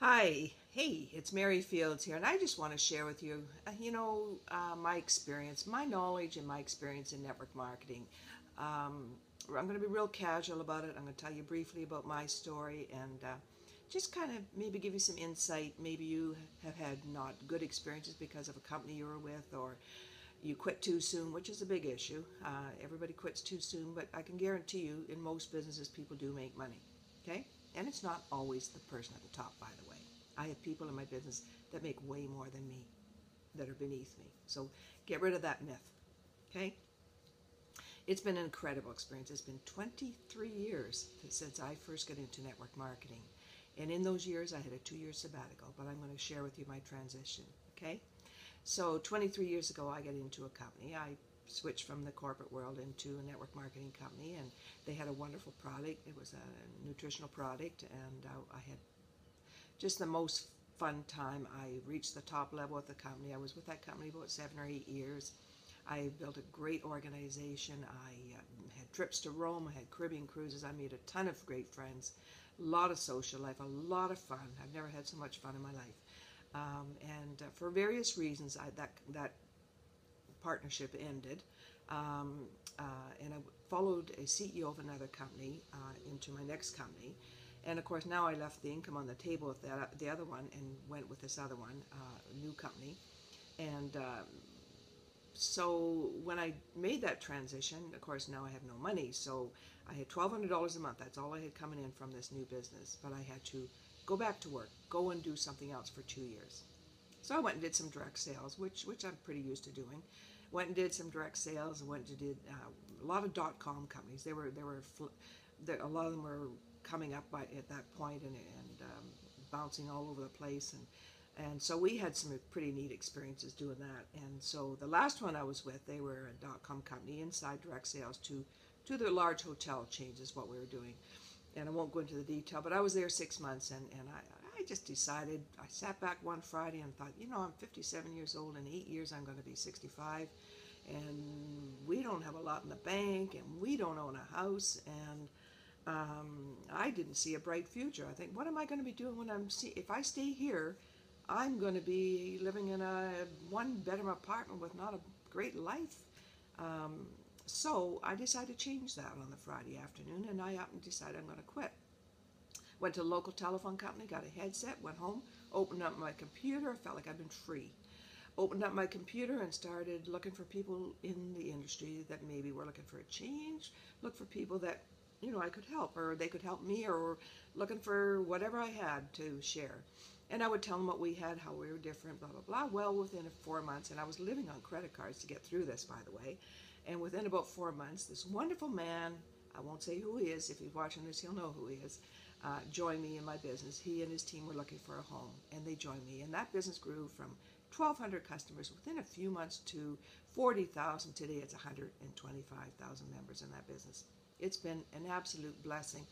Hi, hey, it's Mary Fields here, and I just want to share with you, my experience, my knowledge, and my experience in network marketing. I'm going to be real casual about it. I'm going to tell you briefly about my story and just kind of maybe give you some insight. Maybe you have had not good experiences because of a company you were with, or you quit too soon, which is a big issue. Everybody quits too soon, but I can guarantee you, in most businesses, people do make money. Okay? And it's not always the person at the top, by the way. I have people in my business that make way more than me, that are beneath me. So get rid of that myth. Okay? It's been an incredible experience. It's been 23 years since I first got into network marketing. And in those years, I had a 2-year sabbatical, but I'm going to share with you my transition. Okay? So 23 years ago, I got into a company. I switched from the corporate world into a network marketing company, and they had a wonderful product. It was a nutritional product, and I had just the most fun time. I reached the top level at the company. I was with that company about 7 or 8 years. I built a great organization. I had trips to Rome. I had Caribbean cruises. I made a ton of great friends, a lot of social life, a lot of fun. I've never had so much fun in my life. And for various reasons, that partnership ended. Um, and I followed a CEO of another company into my next company. And of course, now I left the income on the table with the other one and went with this other one, new company. And so when I made that transition, of course, now I have no money. So I had $1,200 a month. That's all I had coming in from this new business. But I had to go back to work, go and do something else for 2 years. So I went and did some direct sales, which I'm pretty used to doing. Went and did some direct sales. Went and did a lot of .com companies. A lot of them were coming up at that point and bouncing all over the place, and so we had some pretty neat experiences doing that. And so the last one I was with, they were a .com company inside direct sales to the large hotel chains is what we were doing. And I won't go into the detail, but I was there 6 months, and I just decided, I sat back one Friday and thought, I'm 57 years old. In 8 years I'm going to be 65, and we don't have a lot in the bank, and we don't own a house, and I didn't see a bright future. I think, what am I going to be doing if I stay here? I'm going to be living in a one-bedroom apartment with not a great life. Um, so I decided to change that on the Friday afternoon, and I decided I'm going to quit. Went to a local telephone company, got a headset, went home, opened up my computer, felt like I'd been free. Opened up my computer and started looking for people in the industry that maybe were looking for a change, look for people that I could help, or they could help me, or looking for whatever I had to share. And I would tell them what we had, how we were different, blah, blah, blah. Well, within 4 months, and I was living on credit cards to get through this, by the way, and within about 4 months, this wonderful man, I won't say who he is, if he's watching this, he'll know who he is, joined me in my business. He and his team were looking for a home, and they joined me. And that business grew from 1,200 customers within a few months to 40,000. Today it's 125,000 members in that business. It's been an absolute blessing.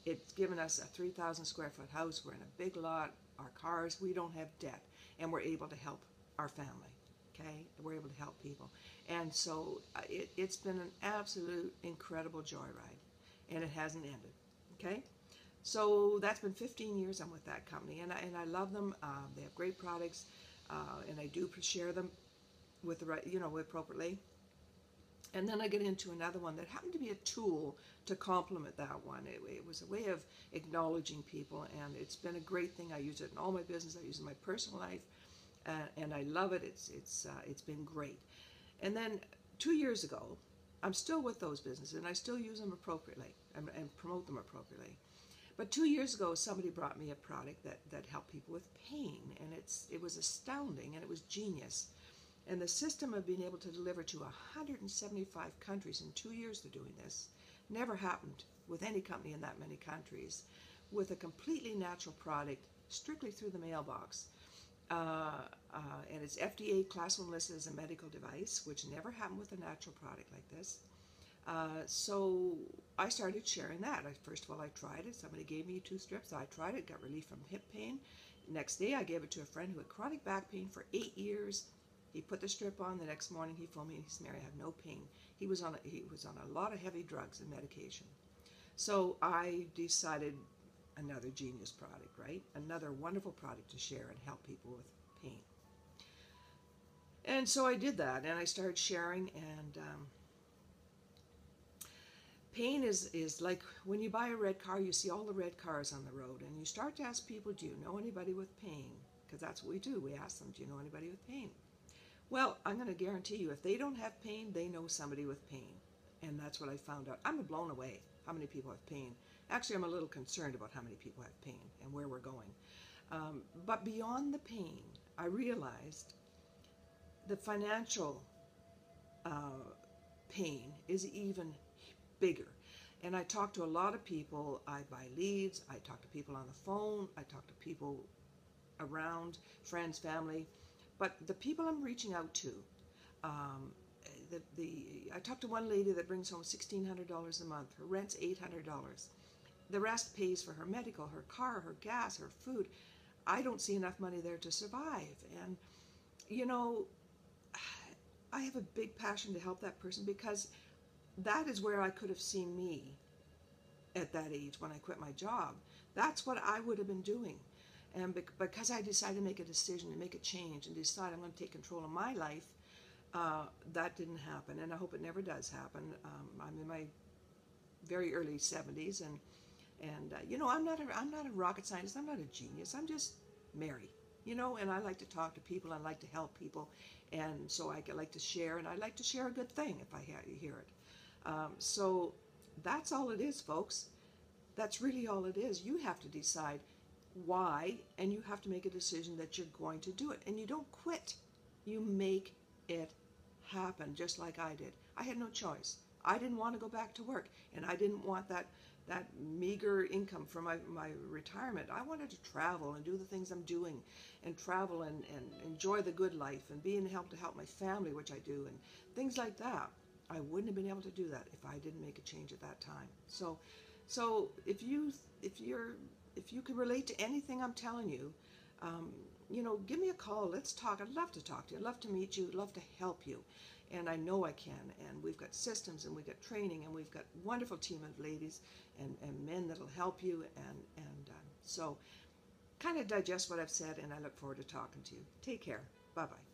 It's given us a 3,000 square foot house. We're in a big lot. Our cars, we don't have debt, and we're able to help our family. Okay, we're able to help people, and so it's been an absolute incredible joyride, and it hasn't ended. Okay, so that's been 15 years I'm with that company, and I love them. They have great products, and I do share them with the right, appropriately. And then I get into another one that happened to be a tool to complement that one. It was a way of acknowledging people, and it's been a great thing. I use it in all my business. I use it in my personal life, and I love it. It's been great. And then 2 years ago, I'm still with those businesses, and I still use them appropriately and promote them appropriately. But 2 years ago, somebody brought me a product that helped people with pain, and it was astounding, and it was genius. And the system of being able to deliver to 175 countries in 2 years of doing this never happened with any company in that many countries, with a completely natural product strictly through the mailbox. And it's FDA Class 1 listed as a medical device, which never happened with a natural product like this. So I started sharing that. First of all, I tried it. Somebody gave me 2 strips. I tried it, got relief from hip pain. Next day, I gave it to a friend who had chronic back pain for 8 years. He put the strip on. The next morning, he phoned me and he said, "Mary, I have no pain." He was on a lot of heavy drugs and medication. So I decided another genius product, right? Another wonderful product to share and help people with pain. And so I did that, and I started sharing, and pain is like when you buy a red car, you see all the red cars on the road, and you start to ask people, do you know anybody with pain? Because that's what we do. We ask them, do you know anybody with pain? Well, I'm going to guarantee you, if they don't have pain, they know somebody with pain. And that's what I found out. I'm blown away how many people have pain. Actually, I'm a little concerned about how many people have pain and where we're going. But beyond the pain, I realized the financial pain is even bigger. And I talk to a lot of people. I buy leads. I talk to people on the phone. I talk to people around, friends, family. But the people I'm reaching out to, I talked to one lady that brings home $1,600 a month. Her rent's $800. The rest pays for her medical, her car, her gas, her food. I don't see enough money there to survive. And, you know, I have a big passion to help that person, because that is where I could have seen me at that age when I quit my job. That's what I would have been doing. And because I decided to make a decision and make a change and decide I'm going to take control of my life, that didn't happen, and I hope it never does happen. I'm in my very early 70s, and you know, I'm not a rocket scientist. I'm not a genius. I'm just Mary, you know, and I like to talk to people. I like to help people, and so I like to share, and I like to share a good thing if I hear it. So that's all it is, folks. That's really all it is. You have to decide why, and you have to make a decision that you're going to do it, and you don't quit. You make it happen, just like I did. I had no choice. I didn't want to go back to work, and I didn't want that meager income from my retirement. I wanted to travel and do the things I'm doing, and travel and enjoy the good life, and be in help to help my family, which I do, and things like that. I wouldn't have been able to do that if I didn't make a change at that time. So if you can relate to anything I'm telling you, you know, give me a call. Let's talk. I'd love to talk to you. I'd love to meet you. I'd love to help you. And I know I can. And we've got systems, and we've got training, and we've got a wonderful team of ladies and men that'll help you. So kind of digest what I've said, and I look forward to talking to you. Take care. Bye-bye.